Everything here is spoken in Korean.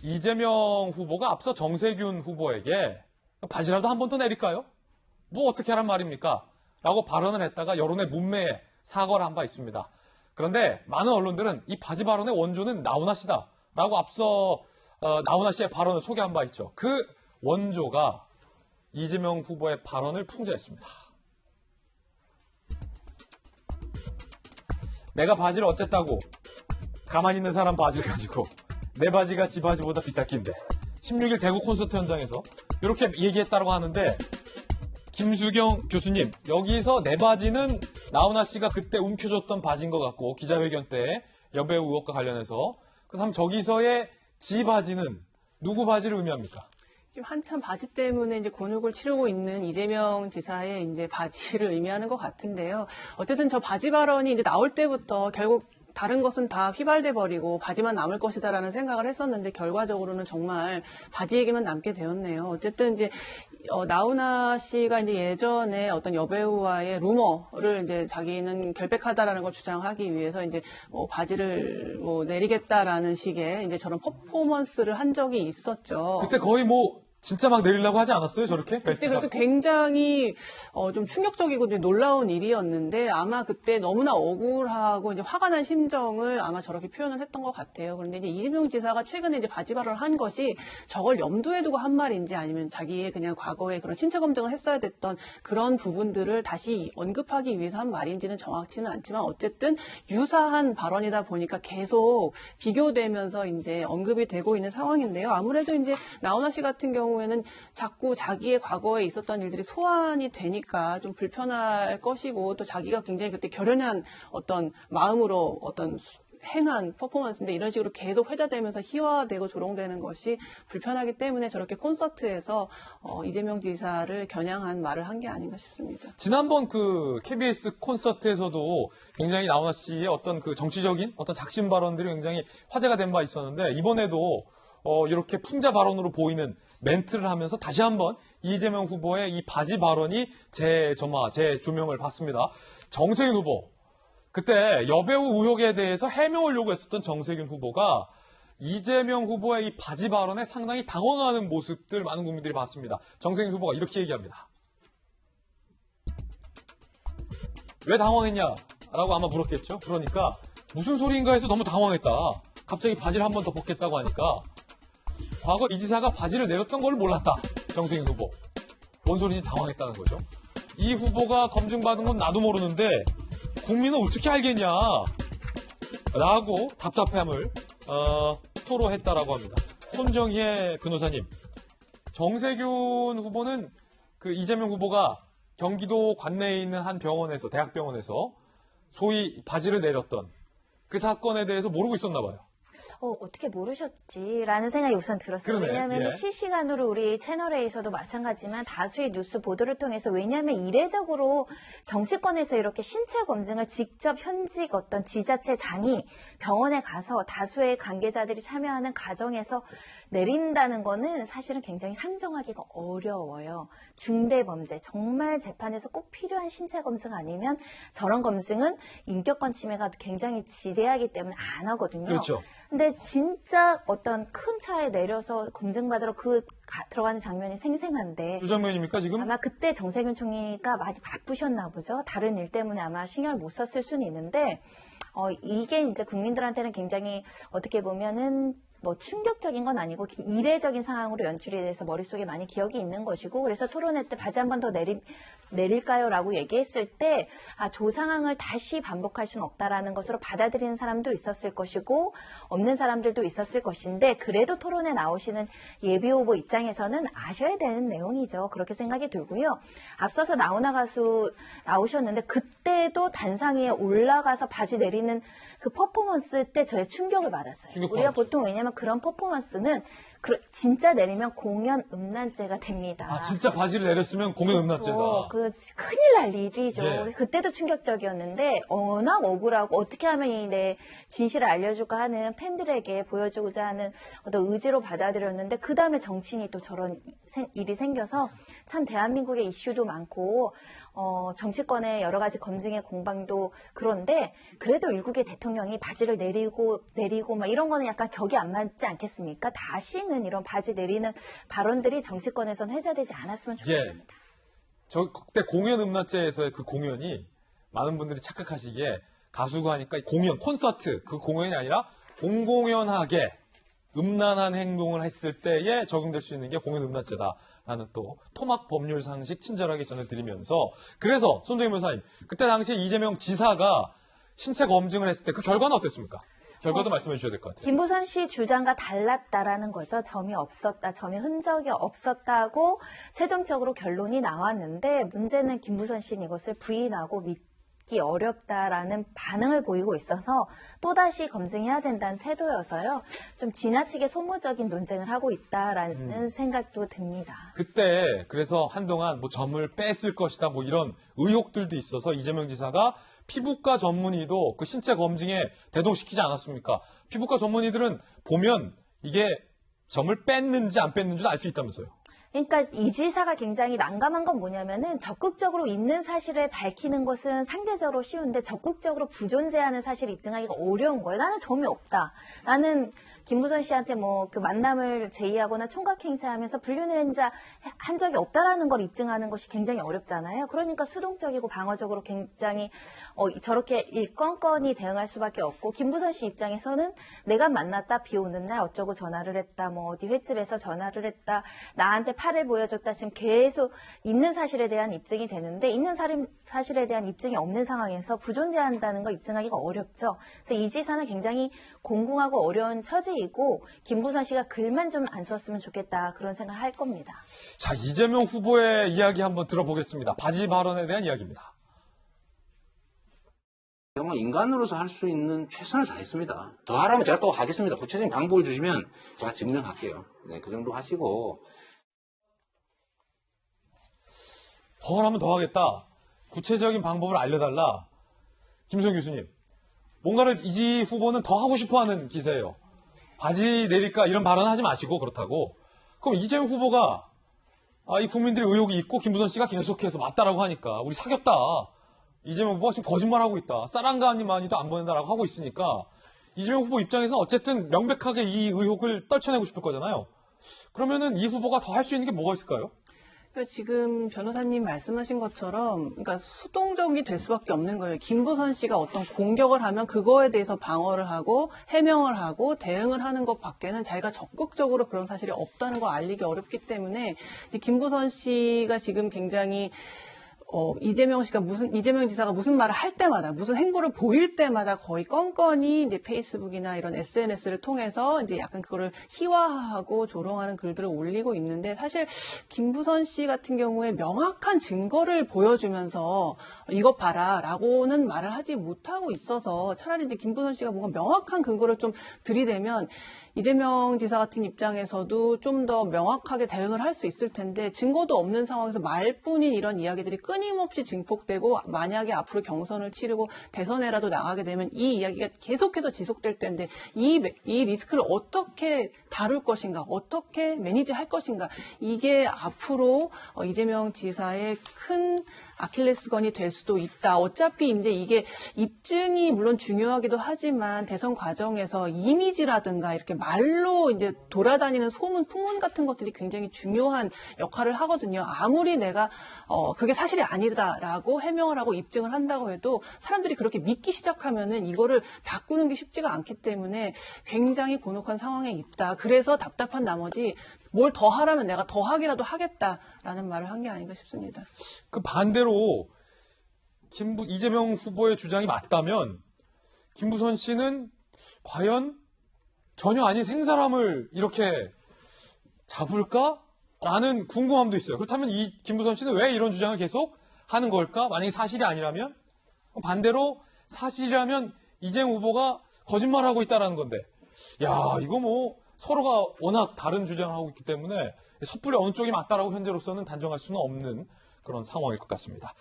이재명 후보가 앞서 정세균 후보에게 바지라도 한 번 더 내릴까요? 뭐 어떻게 하란 말입니까? 라고 발언을 했다가 여론의 문매에 사과를 한 바 있습니다. 그런데 많은 언론들은 이 바지 발언의 원조는 나훈아 씨다 라고 앞서 나훈아 씨의 발언을 소개한 바 있죠. 그 원조가 이재명 후보의 발언을 풍자했습니다. 내가 바지를 어쨌다고 가만히 있는 사람 바지를 가지고 내 바지가 지 바지보다 비쌌긴데 16일 대구 콘서트 현장에서 이렇게 얘기했다고 하는데 김수경 교수님, 여기서 내 바지는 나훈아 씨가 그때 움켜줬던 바지인 것 같고 기자회견 때 여배우 의혹과 관련해서 그럼 저기서의 지 바지는 누구 바지를 의미합니까? 지금 한참 바지 때문에 이제 곤욕을 치르고 있는 이재명 지사의 이제 바지를 의미하는 것 같은데요. 어쨌든 저 바지 발언이 이제 나올 때부터 결국 다른 것은 다 휘발돼 버리고 바지만 남을 것이다라는 생각을 했었는데 결과적으로는 정말 바지 얘기만 남게 되었네요. 어쨌든 이제 나훈아 씨가 이제 예전에 어떤 여배우와의 루머를 이제 자기는 결백하다라는 걸 주장하기 위해서 이제 바지를 내리겠다라는 식의 이제 저런 퍼포먼스를 한 적이 있었죠. 그때 거의 진짜 막 내리려고 하지 않았어요? 저렇게? 그때 그래서 굉장히 좀 충격적이고 이제 놀라운 일이었는데 아마 그때 너무나 억울하고 이제 화가 난 심정을 아마 저렇게 표현을 했던 것 같아요. 그런데 이제 이재명 지사가 최근에 이제 바지 발언을 한 것이 저걸 염두에 두고 한 말인지 아니면 자기의 그냥 과거에 그런 신체 검증을 했어야 됐던 그런 부분들을 다시 언급하기 위해서 한 말인지는 정확치는 않지만 어쨌든 유사한 발언이다 보니까 계속 비교되면서 이제 언급이 되고 있는 상황인데요. 아무래도 이제 나훈아 씨 같은 경우에는 자꾸 자기의 과거에 있었던 일들이 소환이 되니까 좀 불편할 것이고 또 자기가 굉장히 그때 결연한 어떤 마음으로 어떤 행한 퍼포먼스인데 이런 식으로 계속 회자되면서 희화되고 조롱되는 것이 불편하기 때문에 저렇게 콘서트에서 이재명 지사를 겨냥한 말을 한 게 아닌가 싶습니다. 지난번 그 KBS 콘서트에서도 굉장히 나훈아 씨의 어떤 그 정치적인 어떤 작심 발언들이 굉장히 화제가 된 바 있었는데 이번에도 이렇게 풍자 발언으로 보이는 멘트를 하면서 다시 한번 이재명 후보의 이 바지 발언이 재조명을 받습니다. 정세균 후보. 그때 여배우 의혹에 대해서 해명을 요구했었던 정세균 후보가 이재명 후보의 이 바지 발언에 상당히 당황하는 모습들 많은 국민들이 봤습니다. 정세균 후보가 이렇게 얘기합니다. 왜 당황했냐라고 아마 물었겠죠. 그러니까 무슨 소리인가 해서 너무 당황했다. 갑자기 바지를 한 번 더 벗겠다고 하니까 과거 이 지사가 바지를 내렸던 걸 몰랐다. 정세균 후보. 뭔 소리인지 당황했다는 거죠. 이 후보가 검증받은 건 나도 모르는데 국민은 어떻게 알겠냐 라고 답답함을 토로했다라고 합니다. 손정희의 변호사님. 정세균 후보는 그 이재명 후보가 경기도 관내에 있는 한 병원에서 대학병원에서 소위 바지를 내렸던 그 사건에 대해서 모르고 있었나 봐요. 어떻게 모르셨지라는 생각이 우선 들었어요. 그러네. 왜냐하면 예. 실시간으로 우리 채널A에서도 마찬가지지만 다수의 뉴스 보도를 통해서 왜냐하면 이례적으로 정치권에서 이렇게 신체 검증을 직접 현직 어떤 지자체 장이 병원에 가서 다수의 관계자들이 참여하는 과정에서 내린다는 거는 사실은 굉장히 상정하기가 어려워요. 중대범죄, 정말 재판에서 꼭 필요한 신체 검증 아니면 저런 검증은 인격권 침해가 굉장히 지대하기 때문에 안 하거든요. 그렇죠. 근데 진짜 어떤 큰 차에 내려서 검증받으러 들어가는 장면이 생생한데 그 장면입니까 지금? 아마 그때 정세균 총리가 많이 바쁘셨나 보죠. 다른 일 때문에 아마 신경을 못 썼을 수는 있는데 이게 이제 국민들한테는 굉장히 어떻게 보면은 충격적인 건 아니고 이례적인 상황으로 연출이 돼서 머릿속에 많이 기억이 있는 것이고 그래서 토론회 때 바지 한 번 더 내릴까요? 라고 얘기했을 때 저 상황을 다시 반복할 수는 없다라는 것으로 받아들이는 사람도 있었을 것이고 없는 사람들도 있었을 것인데 그래도 토론에 나오시는 예비후보 입장에서는 아셔야 되는 내용이죠. 그렇게 생각이 들고요. 앞서서 나훈아 가수 나오셨는데 그때도 단상 위에 올라가서 바지 내리는 그 퍼포먼스 때 저의 충격을 받았어요. 우리가 보통 왜냐하면 그런 퍼포먼스는 진짜 내리면 공연 음란죄가 됩니다. 진짜 바지를 내렸으면 공연 음란죄다. 큰일 날 일이죠. 네. 그때도 충격적이었는데 워낙 억울하고 어떻게 하면 내 진실을 알려줄까 하는 팬들에게 보여주고자 하는 어떤 의지로 받아들였는데 그 다음에 정치인이 또 저런 일이 생겨서 참 대한민국의 이슈도 많고 정치권의 여러 가지 검증의 공방도 그런데 그래도 일국의 대통령이 바지를 내리고 막 이런 거는 약간 격이 안 맞지 않겠습니까? 다시는 이런 바지 내리는 발언들이 정치권에서는 회자되지 않았으면 좋겠습니다. 저 그때 공연 음란죄에서의 그 공연이 많은 분들이 착각하시기에 가수가 하니까 공연, 콘서트 그 공연이 아니라 공공연하게 음란한 행동을 했을 때에 적용될 수 있는 게 공연 음란죄다라는 또 토막 법률 상식 친절하게 전해드리면서 그래서 손정희 변호사님 그때 당시에 이재명 지사가 신체 검증을 했을 때 그 결과는 어땠습니까? 결과도 말씀해 주셔야 될 것 같아요. 김부선 씨 주장과 달랐다라는 거죠. 점이 없었다, 점이 흔적이 없었다고 최종적으로 결론이 나왔는데 문제는 김부선 씨는 이것을 부인하고 믿기 어렵다라는 반응을 보이고 있어서 또다시 검증해야 된다는 태도여서요. 좀 지나치게 소모적인 논쟁을 하고 있다라는 생각도 듭니다. 그때 그래서 한동안 뭐 점을 뺐을 것이다 뭐 이런 의혹들도 있어서 이재명 지사가 피부과 전문의도 그 신체 검증에 대동시키지 않았습니까? 피부과 전문의들은 보면 이게 점을 뺐는지 안 뺐는지도 알 수 있다면서요. 그러니까 이 지사가 굉장히 난감한 건 뭐냐면은 적극적으로 있는 사실을 밝히는 것은 상대적으로 쉬운데 적극적으로 부존재하는 사실을 입증하기가 어려운 거예요. 나는 점이 없다. 나는 김부선 씨한테 뭐 그 만남을 제의하거나 총각 행사하면서 불륜을 한 적이 없다라는 걸 입증하는 것이 굉장히 어렵잖아요. 그러니까 수동적이고 방어적으로 굉장히 저렇게 일건건이 대응할 수밖에 없고 김부선 씨 입장에서는 내가 만났다 비 오는 날 어쩌고 전화를 했다 뭐 어디 횟집에서 전화를 했다 나한테 팔을 보여줬다 지금 계속 있는 사실에 대한 입증이 되는데 있는 사실에 대한 입증이 없는 상황에서 부존재한다는 걸 입증하기가 어렵죠. 그래서 이 지사는 굉장히 공공하고 어려운 처지이고 김부선 씨가 글만 좀 안 썼으면 좋겠다 그런 생각을 할 겁니다. 자, 이재명 후보의 이야기 한번 들어보겠습니다. 바지 발언에 대한 이야기입니다. 정말 인간으로서 할 수 있는 최선을 다했습니다. 더 하라면 제가 또 하겠습니다. 구체적인 방법을 주시면 제가 증명할게요. 네, 그 정도 하시고. 더 하면 더 하겠다. 구체적인 방법을 알려달라. 김수영 교수님. 뭔가를 이지 후보는 더 하고 싶어하는 기세예요. 바지 내릴까 이런 발언 하지 마시고 그렇다고. 그럼 이재명 후보가 이 국민들의 의혹이 있고 김부선 씨가 계속해서 맞다라고 하니까 우리 사겼다. 이재명 후보가 지금 거짓말하고 있다. 쌀한가니만이도 안 보낸다라고 하고 있으니까 이재명 후보 입장에서는 어쨌든 명백하게 이 의혹을 떨쳐내고 싶을 거잖아요. 그러면은 이 후보가 더 할 수 있는 게 뭐가 있을까요? 그러니까 지금 변호사님 말씀하신 것처럼 그러니까 수동적이 될 수밖에 없는 거예요. 김부선 씨가 어떤 공격을 하면 그거에 대해서 방어를 하고 해명을 하고 대응을 하는 것밖에는 자기가 적극적으로 그런 사실이 없다는 걸 알리기 어렵기 때문에 김부선 씨가 지금 굉장히 이재명 지사가 무슨 말을 할 때마다, 무슨 행보를 보일 때마다 거의 건건이 이제 페이스북이나 이런 SNS를 통해서 이제 약간 그거를 희화화하고 조롱하는 글들을 올리고 있는데 사실 김부선 씨 같은 경우에 명확한 증거를 보여주면서 이것 봐라 라고는 말을 하지 못하고 있어서 차라리 이제 김부선 씨가 뭔가 명확한 근거를 좀 들이대면 이재명 지사 같은 입장에서도 좀 더 명확하게 대응을 할 수 있을 텐데 증거도 없는 상황에서 말뿐인 이런 이야기들이 끊임없이 증폭되고 만약에 앞으로 경선을 치르고 대선에라도 나가게 되면 이 이야기가 계속해서 지속될 텐데 이 리스크를 어떻게 다룰 것인가, 어떻게 매니지할 것인가 이게 앞으로 이재명 지사의 큰 아킬레스건이 될 수도 있다. 어차피 이제 이게 입증이 물론 중요하기도 하지만 대선 과정에서 이미지라든가 이렇게 말로 이제 돌아다니는 소문, 풍문 같은 것들이 굉장히 중요한 역할을 하거든요. 아무리 내가 그게 사실이 아니다라고 해명을 하고 입증을 한다고 해도 사람들이 그렇게 믿기 시작하면은 이거를 바꾸는 게 쉽지가 않기 때문에 굉장히 곤혹한 상황에 있다. 그래서 답답한 나머지 뭘 더 하라면 내가 더 하기라도 하겠다라는 말을 한 게 아닌가 싶습니다. 그 반대로 이재명 후보의 주장이 맞다면 김부선 씨는 과연 전혀 아닌 생사람을 이렇게 잡을까라는 궁금함도 있어요. 그렇다면 이 김부선 씨는 왜 이런 주장을 계속 하는 걸까? 만약에 사실이 아니라면 반대로 사실이라면 이재명 후보가 거짓말하고 있다라는 건데 야 이거 뭐 서로가 워낙 다른 주장을 하고 있기 때문에 섣불리 어느 쪽이 맞다라고 현재로서는 단정할 수는 없는 그런 상황일 것 같습니다.